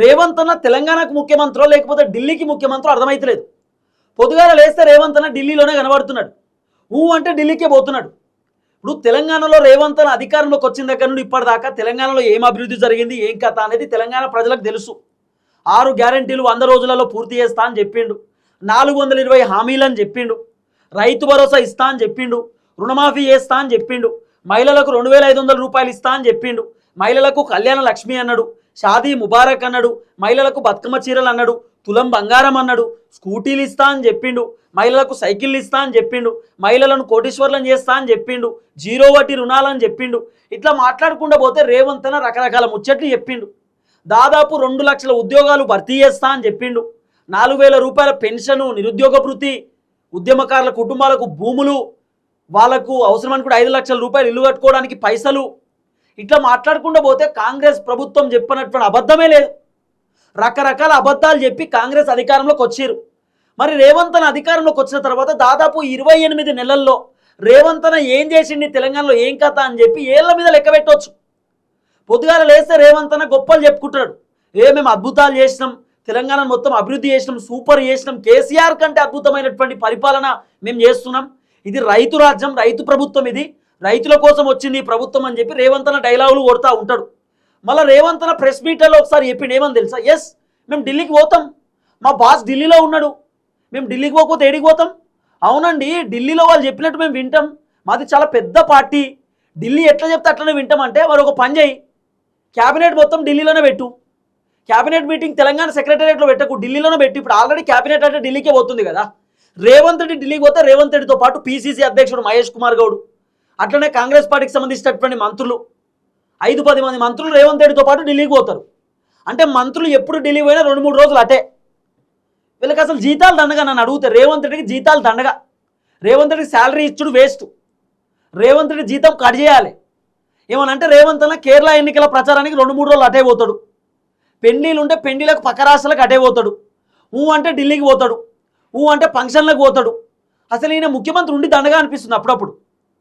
రేవంత్ అన్న తెలంగాణకు ముఖ్యమంత్రో లేకపోతే ఢిల్లీకి ముఖ్యమంత్రో అర్థమైతలేదు. పొద్దుగాల లేస్తే రేవంత్ అన్న ఢిల్లీలోనే కనబడుతున్నాడు. అంటే ఢిల్లీకే పోతున్నాడు. ఇప్పుడు తెలంగాణలో రేవంత్ అన్న అధికారంలోకి వచ్చిన దగ్గర నుండి ఇప్పటిదాకా తెలంగాణలో ఏం అభివృద్ధి జరిగింది, ఏం కథ అనేది తెలంగాణ ప్రజలకు తెలుసు. 6 గ్యారెంటీలు 100 రోజులలో పూర్తి చేస్తా అని చెప్పిండు. 420 హామీలని చెప్పిండు. రైతు భరోసా ఇస్తా అని చెప్పిండు. రుణమాఫీ చేస్తా అని చెప్పిండు. మహిళలకు 2500 రూపాయలు ఇస్తా అని చెప్పిండు. మహిళలకు కళ్యాణ లక్ష్మి అన్నాడు. షాదీ ముబారక్ అన్నాడు. మహిళలకు బతుకమ్మ చీరలు అన్నాడు. తులం బంగారం అన్నాడు. స్కూటీలు ఇస్తా అని చెప్పిండు. మహిళలకు సైకిళ్ళు ఇస్తా అని చెప్పిండు. మహిళలను కోటీశ్వర్లను చేస్తా అని చెప్పిండు. 0 వడ్డీ రుణాలని చెప్పిండు. ఇట్లా మాట్లాడకుండా పోతే రేవంత్ అన్న రకరకాల ముచ్చట్లు చెప్పిండు. దాదాపు 2 లక్షల ఉద్యోగాలు భర్తీ చేస్తా అని చెప్పిండు. 4000 రూపాయల పెన్షను, నిరుద్యోగ భృతి, ఉద్యమకారుల కుటుంబాలకు భూములు, వాళ్ళకు అవసరమని కూడా 5 లక్షల రూపాయలు ఇల్లు కట్టుకోవడానికి పైసలు. ఇట్లా మాట్లాడకుండా పోతే కాంగ్రెస్ ప్రభుత్వం చెప్పినటువంటి అబద్ధమే లేదు. రకరకాల అబద్ధాలు చెప్పి కాంగ్రెస్ అధికారంలోకి వచ్చారు. మరి రేవంత్ అన్న అధికారంలోకి వచ్చిన తర్వాత దాదాపు 28 నెలల్లో రేవంత్ అన్న ఏం చేసింది, తెలంగాణలో ఏం కథ అని చెప్పి ఏళ్ల మీద లెక్క పెట్టవచ్చు. పొద్దుగాల లేస్తే రేవంత్ అన్న గొప్పలు చెప్పుకుంటాడు. మేము అద్భుతాలు చేసినాం, తెలంగాణ మొత్తం అభివృద్ధి చేసినాం, సూపర్ చేసినాం, కేసీఆర్ కంటే అద్భుతమైనటువంటి పరిపాలన మేము చేస్తున్నాం, ఇది రైతు రాజ్యం, రైతు ప్రభుత్వం, ఇది రైతుల కోసం వచ్చింది ఈ ప్రభుత్వం అని చెప్పి రేవంత్ అన్న డైలాగులు కొడతా ఉంటాడు. మళ్ళీ రేవంత్ అన్న ప్రెస్ మీట్లో ఒకసారి చెప్పిండు ఏమని తెలుసా? మేము ఢిల్లీకి పోతాం, మా బాస్ ఢిల్లీలో ఉన్నాడు, మేము ఢిల్లీకి పోకపోతే ఏడికి పోతాం? అవునండి, ఢిల్లీలో వాళ్ళు చెప్పినట్టు మేము వింటాం, మాది చాలా పెద్ద పార్టీ, ఢిల్లీ ఎట్లా చెప్తే అట్లనే వింటామంటే మరి ఒక పని చేయి, క్యాబినెట్ మొత్తం ఢిల్లీలోనే పెట్టు, క్యాబినెట్ మీటింగ్ తెలంగాణ సెక్రటేరియట్లో పెట్టకు, ఢిల్లీలోనే పెట్టి. ఇప్పుడు ఆల్రెడీ క్యాబినెట్ అంటే ఢిల్లీకే పోతుంది కదా. రేవంత్ రెడ్డి ఢిల్లీకి పోతే రేవంత్ రెడ్డితో పాటు పిసిసి అధ్యక్షుడు మహేష్ కుమార్ గౌడ్, అట్లనే కాంగ్రెస్ పార్టీకి సంబంధించినటువంటి మంత్రులు 5-10 మంది మంత్రులు రేవంత్ రెడ్డితో పాటు ఢిల్లీకి పోతారు. అంటే మంత్రులు ఎప్పుడు ఢిల్లీ పోయినా 2-3 రోజులు అటే. వీళ్ళకి అసలు జీతాలు దండగా నన్ను అడిగితే రేవంత్ రెడ్డికి జీతాలు దండగా. రేవంత్ రెడ్డికి శాలరీ ఇచ్చుడు వేస్ట్. రేవంత్ రెడ్డి జీతం కట్ చేయాలి. ఏమనంటే రేవంత్ అన్న కేరళ ఎన్నికల ప్రచారానికి 2-3 రోజులు అటే పోతాడు. పెండిలు ఉంటే పెండిలకు పక్క రాష్ట్రాలకు అటే పోతాడు. అంటే ఢిల్లీకి పోతాడు. అంటే ఫంక్షన్లకు పోతాడు. అసలు ఈయన ముఖ్యమంత్రి ఉండి దండగా అనిపిస్తుంది అప్పుడప్పుడు.